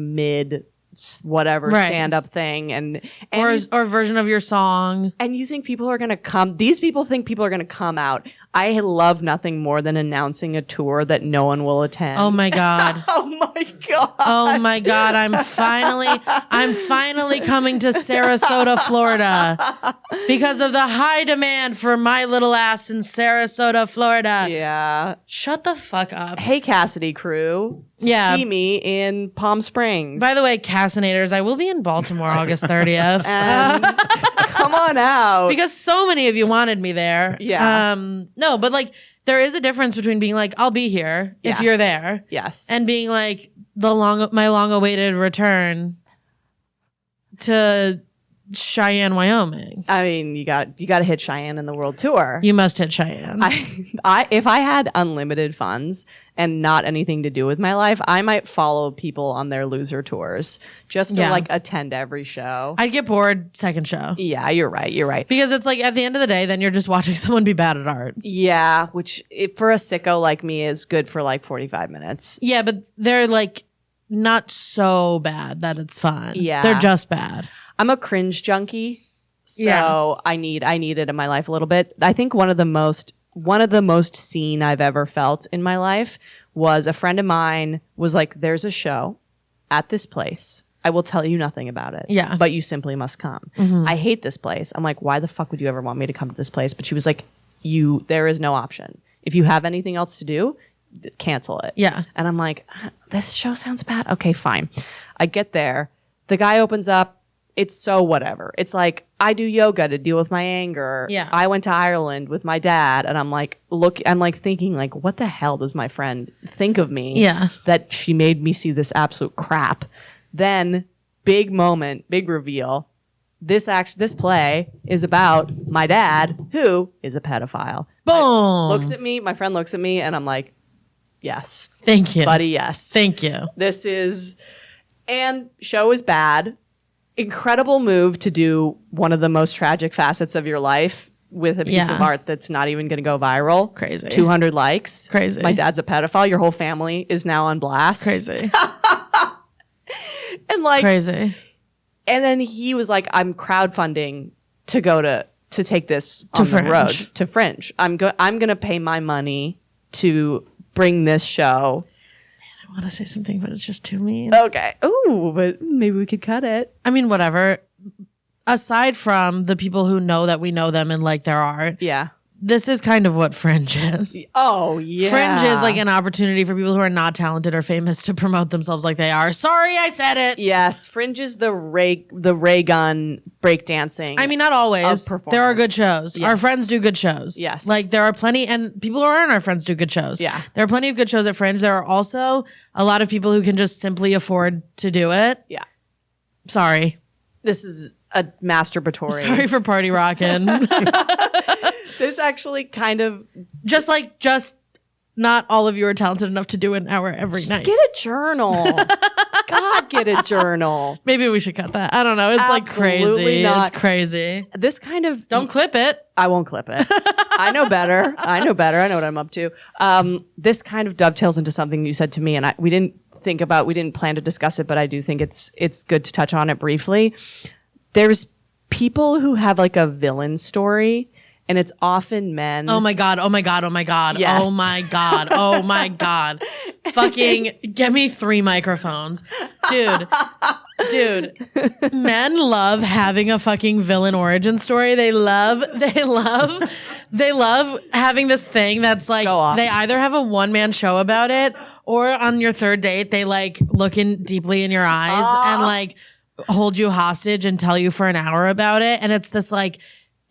whatever Right. stand-up thing and Or you, or a version of your song. and you think people are going to come, these people think people are going to come out. I love nothing more than announcing a tour that no one will attend. Oh my God. Oh my god. Oh my God. I'm finally coming to Sarasota, Florida because of the high demand for my little ass in Sarasota, Florida. Yeah. Shut the fuck up. Hey Cassidy crew. Yeah. See me in Palm Springs. By the way, Cassinators, I will be in Baltimore August 30th. and come on out. Because so many of you wanted me there. Yeah. No, but like there is a difference between being like, I'll be here if Yes. you're there. Yes. And being like my long awaited return to Cheyenne, Wyoming. I mean, you got to hit Cheyenne in the world tour. You must hit Cheyenne. If I had unlimited funds and not anything to do with my life, I might follow people on their loser tours just to Yeah. like attend every show. I'd get bored second show. Yeah, you're right. You're right. Because it's like at the end of the day, then you're just watching someone be bad at art. Yeah, which for a sicko like me is good for like 45 minutes. Yeah, but they're like not so bad that it's fun. Yeah. They're just bad. I'm a cringe junkie, so Yeah. I need it in my life a little bit. I think one of the most seen I've ever felt in my life was a friend of mine was like, "There's a show at this place. I will tell you nothing about it. Yeah. but you simply must come. I hate this place." I'm like, "Why the fuck would you ever want me to come to this place?" But she was like, there is no option. If you have anything else to do, cancel it." Yeah. And I'm like, "This show sounds bad. Okay, fine." I get there. The guy opens up. It's so whatever. It's like, I do yoga to deal with my anger. Yeah. I went to Ireland with my dad, and I'm like, thinking like, what the hell does my friend think of me? Yeah. That she made me see this absolute crap. Then big moment, big reveal. This play is about my dad, who is a pedophile. Boom. Looks at me, my friend looks at me, and I'm like, yes. Thank you. Buddy, yes. Thank you. And show is bad. Incredible move to do one of the most tragic facets of your life with a piece of art that's not even going to go viral. Crazy. 200 likes. Crazy. My dad's a pedophile. Your whole family is now on blast. Crazy. And like, Crazy. and then he was like, I'm crowdfunding to go to take this on the road to Fringe. I'm going to pay my money to bring this show. I want to say something, but it's just too mean. Okay. Ooh, but maybe we could cut it. I mean, whatever. Aside from the people who know that we know them and like their art, Yeah. this is kind of what Fringe is. Oh, yeah. Fringe is like an opportunity for people who are not talented or famous to promote themselves like they are. Sorry, I said it. Yes, Fringe is the ray gun breakdancing. I mean, not always. Of There are good performance. shows. Yes. Our friends do good shows. Yes. Like there are plenty, and people who aren't our friends do good shows. Yeah. There are plenty of good shows at Fringe. There are also a lot of people who can just simply afford to do it. Yeah. Sorry. This is a masturbatory. Sorry for party rocking. This actually kind of just not all of you are talented enough to do an hour every night. get a journal. God, get a journal. Maybe we should cut that. I don't know. It's like Absolutely crazy. not. It's crazy. This kind of Don't clip it. I won't clip it. I know better. I know what I'm up to. This kind of dovetails into something you said to me, and we didn't plan to discuss it, but I do think it's good to touch on it briefly. There's people who have like a villain story, and it's often men. Oh my God. Oh my God. Oh my God. Yes. Oh my God. Oh my God. Fucking get me 3 microphones. Dude, men love having a fucking villain origin story. They love having this thing that's like, Go off. they either have a one-man show about it, or on your third date, they like look in deeply in your eyes and like hold you hostage and tell you for an hour about it. And it's this like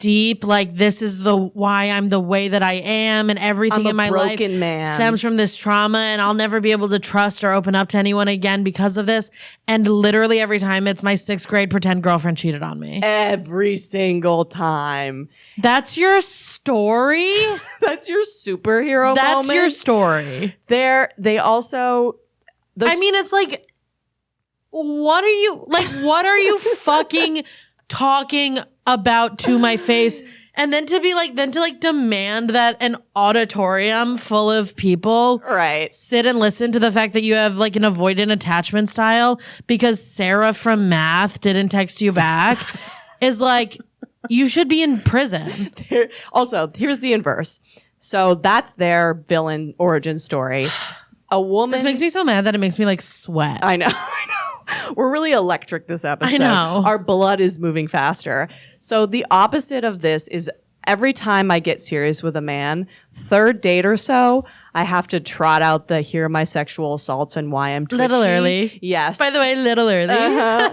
deep, like, this is why I'm the way that I am, and everything I'm in my a life broken man. stems from this trauma, and I'll never be able to trust or open up to anyone again because of this. And literally every time it's my 6th grade pretend girlfriend cheated on me. Every single time. That's your story? That's your superhero That's moment. your story. They also. I mean, it's like, what are you fucking talking about to my face? And then to demand that an auditorium full of people Right. sit and listen to the fact that you have like an avoidant attachment style because Sarah from math didn't text you back is like, you should be in prison. Also, here's the inverse. So that's their villain origin story. A woman. This makes me so mad that it makes me like sweat. I know. We're really electric this episode. I know. Our blood is moving faster. So the opposite of this is every time I get serious with a man, 3rd date or so, I have to trot out the here are my sexual assaults and why I'm twitchy. Little early. Yes. By the way, little early.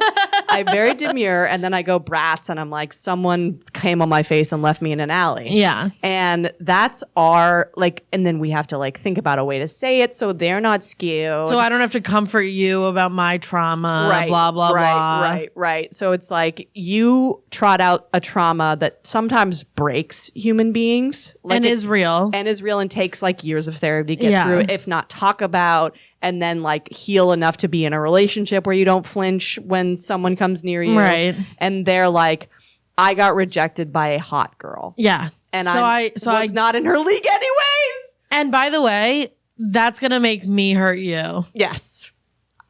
I'm very demure, and then I go brats, and I'm like, someone came on my face and left me in an alley. Yeah. And that's our, like, and then we have to, like, think about a way to say it so they're not skewed. So I don't have to comfort you about my trauma, blah, blah, blah. Right. So it's like you trot out a trauma that sometimes breaks human beings. Like And is real. And takes, like, years of therapy to get Yeah. through, if not talk about, and then, like, heal enough to be in a relationship where you don't flinch when someone comes near you. Right. And they're like, I got rejected by a hot girl. Yeah. And I was not in her league anyways. And by the way, that's going to make me hurt you. Yes.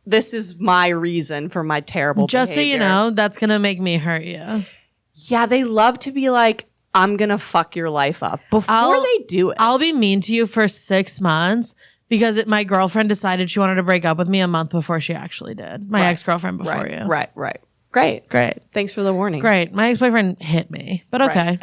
This is my reason for my terrible Just behavior. so you know, that's going to make me hurt you. Yeah, they love to be like, I'm going to fuck your life up before they do it. I'll be mean to you for 6 months because my girlfriend decided she wanted to break up with me a month before she actually did. My ex-girlfriend before you. Right. Great. Great. Thanks for the warning. Great. My ex-boyfriend hit me, but okay.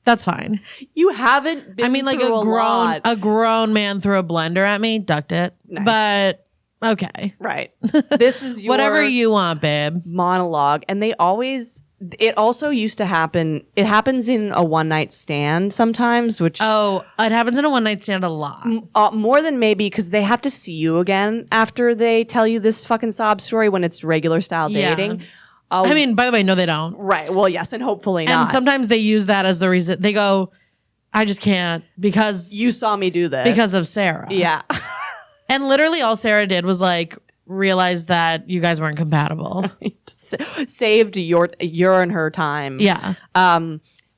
That's fine. You haven't been I mean, like through a grown man threw a blender at me, ducked it. Nice. But okay. Right. This is your Whatever you want, babe. monologue. And they always it also used to happen. It happens in a one night stand sometimes, which Oh, it happens in a one night stand a lot. more than maybe because they have to see you again after they tell you this fucking sob story when it's regular style Yeah. dating. I mean, by the way, no, they don't. Right. Well, yes, and hopefully And not. sometimes they use that as the reason. They go, I just can't because You saw me do this because of Sarah. Yeah. And literally all Sarah did was like realize that you guys weren't compatible. Saved your and her time. Yeah.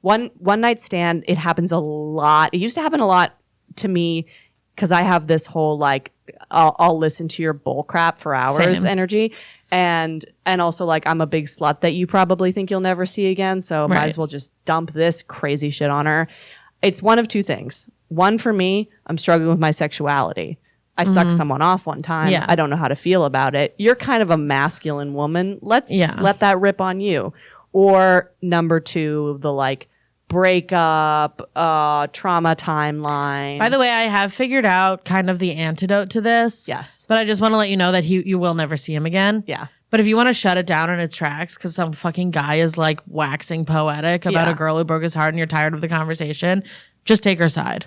One night stand. It happens a lot. It used to happen a lot to me because I have this whole like I'll listen to your bull crap for hours Same. energy, and also like I'm a big slut that you probably think you'll never see again. So might Right. as well just dump this crazy shit on her. It's one of two things. One, for me, I'm struggling with my sexuality. I sucked someone off one time. Yeah. I don't know how to feel about it. You're kind of a masculine woman. Let's let that rip on you. Or number two, the like breakup, trauma timeline. By the way, I have figured out kind of the antidote to this. Yes. But I just want to let you know that you will never see him again. Yeah. But if you want to shut it down in its tracks because some fucking guy is like waxing poetic about Yeah. a girl who broke his heart and you're tired of the conversation, just take her side.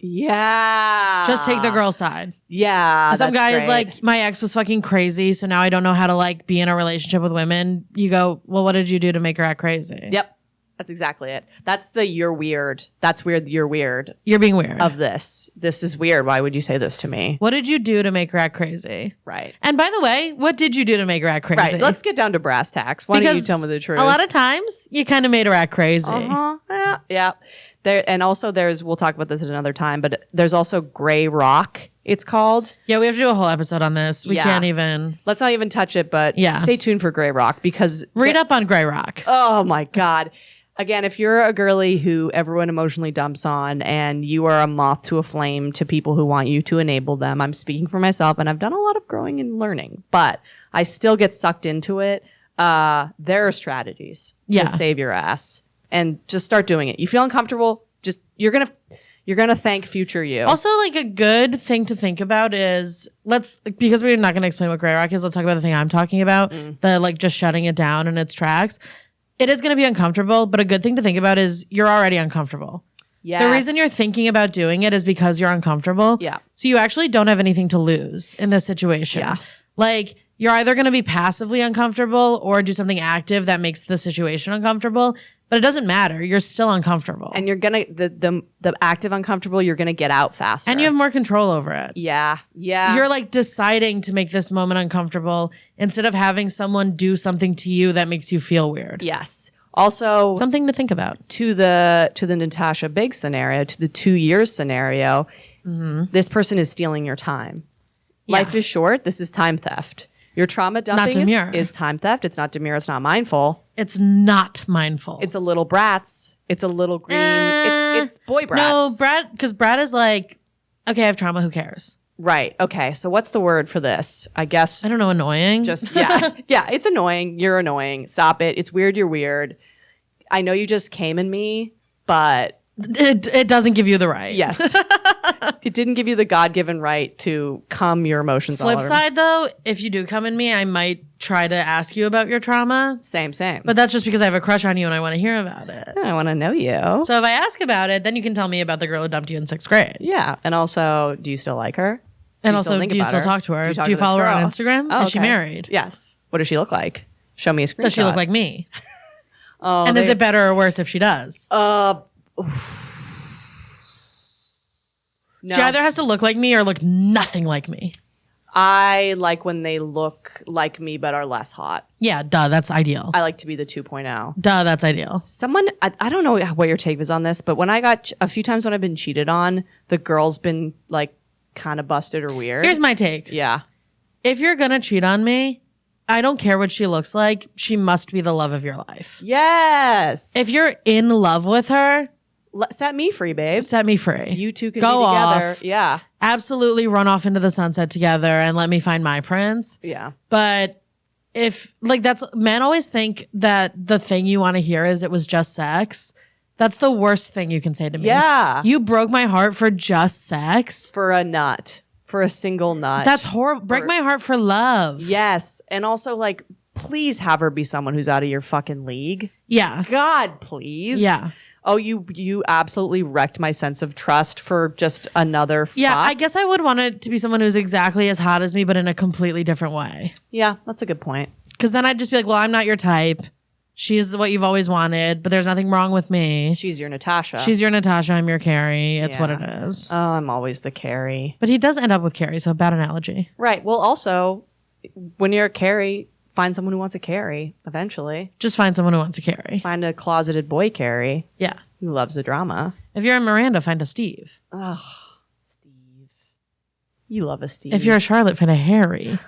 Yeah. Just take the girl's side. Yeah. Some that's guy is great. like, my ex was fucking crazy, so now I don't know how to like be in a relationship with women. You go, well, what did you do to make her act crazy? Yep. That's exactly it. That's the you're weird. That's weird. You're weird You're being weird. of this. This is weird. Why would you say this to me? What did you do to make her act crazy? Right. And by the way, what did you do to make her act crazy? Right. Let's get down to brass tacks. Why don't you Because tell me the truth? A lot of times, you kind of made her act crazy. Yeah. Yeah. There, and also we'll talk about this at another time, but there's also gray rock, it's called. Yeah, we have to do a whole episode on this. We Yeah. can't even Let's not even touch it, but Yeah. stay tuned for gray rock because read up on Grey Rock. oh my God. Again, if you're a girly who everyone emotionally dumps on and you are a moth to a flame to people who want you to enable them, I'm speaking for myself and I've done a lot of growing and learning, but I still get sucked into it. There are strategies Yeah. to save your ass and just start doing it. You feel uncomfortable, just you're gonna thank future you. Also, like a good thing to think about is because we're not going to explain what Grey Rock is, let's talk about the thing I'm talking about, the like just shutting it down in its tracks. It is going to be uncomfortable, but a good thing to think about is you're already uncomfortable. Yes. The reason you're thinking about doing it is because you're uncomfortable. Yeah. So you actually don't have anything to lose in this situation. Yeah. Like you're either going to be passively uncomfortable or do something active that makes the situation uncomfortable, but it doesn't matter. You're still uncomfortable. and you're gonna the active uncomfortable, you're gonna get out faster. And you have more control over it. yeah. You're like deciding to make this moment uncomfortable instead of having someone do something to you that makes you feel weird. yes. Also, Something to think about. to the Natasha Big scenario, to the 2 years scenario, this person is stealing your time. Life is short. This is time theft. Your trauma dumping Demure. is time theft. It's not demure. It's not mindful. It's not mindful. It's a little brats. It's a little green. It's boy brats. No, Brad, because Brad is like, okay, I have trauma. Who cares? Right. Okay. So what's the word for this? I guess I don't know. Annoying. just yeah. Yeah. It's annoying. You're annoying. Stop it. It's weird. You're weird. I know you just came in me, but it doesn't give you the right. yes, it didn't give you the God-given right to calm your emotions. all Flip over. side though, if you do come in me, I might try to ask you about your trauma, Same. but that's just because I have a crush on you and I want to hear about it. I want to know you. So if I ask about it, then you can tell me about the girl who dumped you in 6th grade. Yeah. And also, do you still like her? And you also, think do you about still talk to her? talk Do you to this follow her on girl? Instagram? Oh, Is she okay. married? Yes. What does she look like? Show me a screenshot. Does she look like me? Oh, And is it better or worse if she does? no. She either has to look like me or look nothing like me. I like when they look like me but are less hot. Yeah, duh, that's ideal. I like to be the 2.0. Duh, that's ideal. Someone, I don't know what your take is on this, but when I got a few times when I've been cheated on, the girl's been like kind of busted or weird. Here's my take. yeah. If you're gonna cheat on me, I don't care what she looks like. She must be the love of your life. Yes. If you're in love with her, set me free, babe. set me free. You two can go be together. off. Yeah. Absolutely run off into the sunset together and let me find my prince. Yeah. But if like that's men always think that the thing you want to hear is it was just sex. That's the worst thing you can say to me. Yeah. You broke my heart for just sex. For a nut. For a single nut. That's horrible. Break my heart for love. Yes. And also like please have her be someone who's out of your fucking league. Yeah. God, please. Yeah. Oh, you absolutely wrecked my sense of trust for just another fuck. Yeah, I guess I would want it to be someone who's exactly as hot as me, but in a completely different way. Yeah, that's a good point. Because then I'd just be like, well, I'm not your type. She's what you've always wanted, but there's nothing wrong with me. She's your Natasha. She's your Natasha. I'm your Carrie. It's what it is. Oh, I'm always the Carrie. But he does end up with Carrie, so bad analogy. Right. Well, also, when you're a Carrie, find someone who wants a Carrie eventually. Just find someone who wants to carry. Find a closeted boy Carrie Yeah. who loves the drama. If you're a Miranda, find a Steve. Steve. You love a Steve. If you're a Charlotte, find a Harry.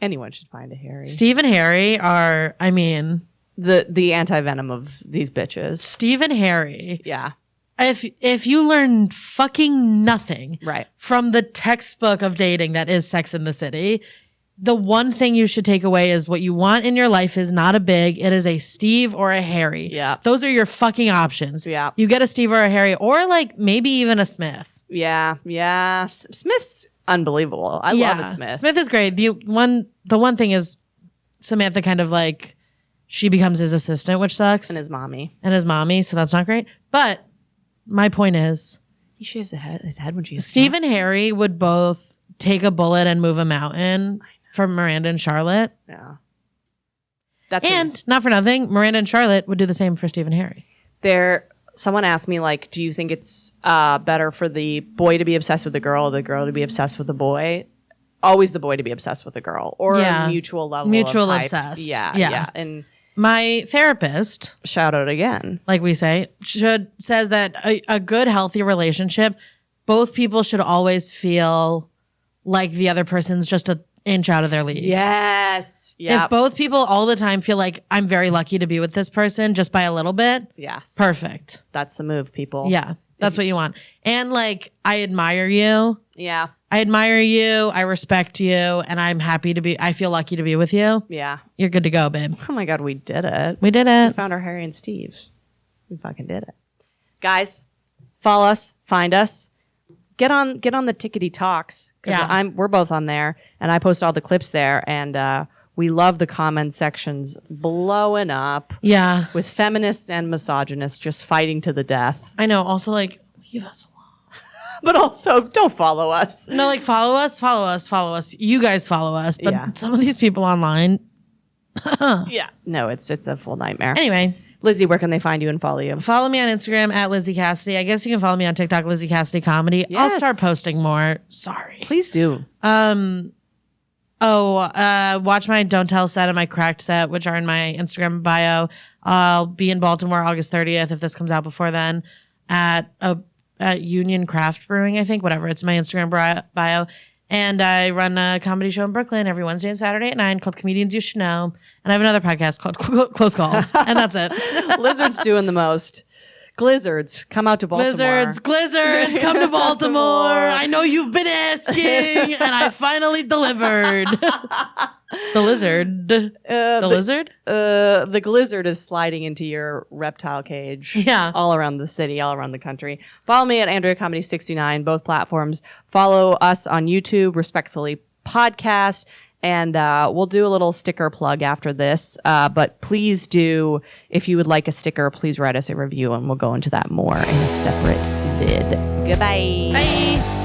Anyone should find a Harry. Steve and Harry are, I mean, The anti-venom of these bitches. Steve and Harry. Yeah. If you learn fucking nothing Right. from the textbook of dating that is Sex in the City, the one thing you should take away is what you want in your life is not a big, it is a Steve or a Harry. Yeah. Those are your fucking options. Yeah. You get a Steve or a Harry, or like maybe even a Smith. Yeah. Yeah. Smith's unbelievable. I love a Smith. Smith is great. The one thing is Samantha kind of like, she becomes his assistant, which sucks. And his mommy. And his mommy, so that's not great. But my point is, He shaves his head when she's Steve and Harry would both take a bullet and move a mountain for Miranda and Charlotte. Yeah. That's And not for nothing, Miranda and Charlotte would do the same for Steve and Harry. someone asked me, like, do you think it's better for the boy to be obsessed with the girl or the girl to be obsessed with the boy? Always the boy to be obsessed with the girl, or Yeah. a mutual level Mutual of hype. obsessed. Yeah, Yeah. yeah. And My therapist, shout out again. like we say, says that a good, healthy relationship, both people should always feel like the other person's just an inch out of their league. Yes. Yeah. If both people all the time feel like I'm very lucky to be with this person just by a little bit, Yes. perfect. That's the move, people. Yeah, that's what you want. And like, I admire you. Yeah. I admire you. I respect you. And I'm happy to be, I feel lucky to be with you. Yeah. You're good to go, babe. Oh my God, we did it. We did We it. found our Harry and Steve. We fucking did it. Guys, follow us, find us. Get on the Tickety Talks. Yeah. We're both on there and I post all the clips there, and we love the comment sections blowing up Yeah. with feminists and misogynists just fighting to the death. I know. Also, like, leave us alone. But also, don't follow us. No, like, follow us. You guys follow us. But Yeah. some of these people online. Yeah. No, it's a full nightmare. Anyway, Lizzy, where can they find you and follow you? follow me on Instagram at Lizzy Cassidy. I guess you can follow me on TikTok, Lizzy Cassidy Comedy. I'll Yes. start posting more. Sorry. Please do. Watch my Don't Tell set and my Cracked set, which are in my Instagram bio. I'll be in Baltimore August 30th if this comes out before then at Union Craft Brewing, I think, whatever. It's my Instagram bio. And I run a comedy show in Brooklyn every Wednesday and Saturday at 9 called Comedians You Should Know. And I have another podcast called Close Calls. And that's it. Lizard's doing the most. Glizzards, come out to Baltimore. Blizzards, come to Baltimore. I know you've been asking, and I finally delivered. The lizard. The lizard? The glizzard is sliding into your reptile cage. Yeah. All around the city, all around the country. Follow me at Andrea Comedy 69, both platforms. Follow us on YouTube, Respectfully Podcast. And we'll do a little sticker plug after this. But please do, if you would like a sticker, please write us a review and we'll go into that more in a separate vid. Goodbye. Bye.